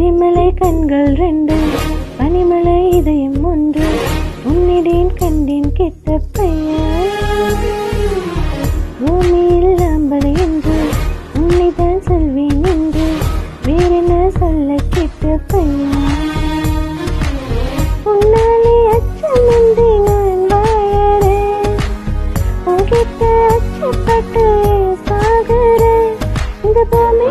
எரிமலை கண்கள் ரெண்டு, பனிமலை இதயம் ஒன்று, உன்னிடேன் கண்டேன் கெட்ட பையன். பூமியில் அம்பலை என்று உன்னிதான் சொல்வேன் என்று வேறென்ன சொல்ல கெட்ட பையன். உன்னாலே அச்சமின்றி நான் வாழறேன், உன்கிட்ட அச்சப்பட்டு சாகுறேன். இந்த பூமி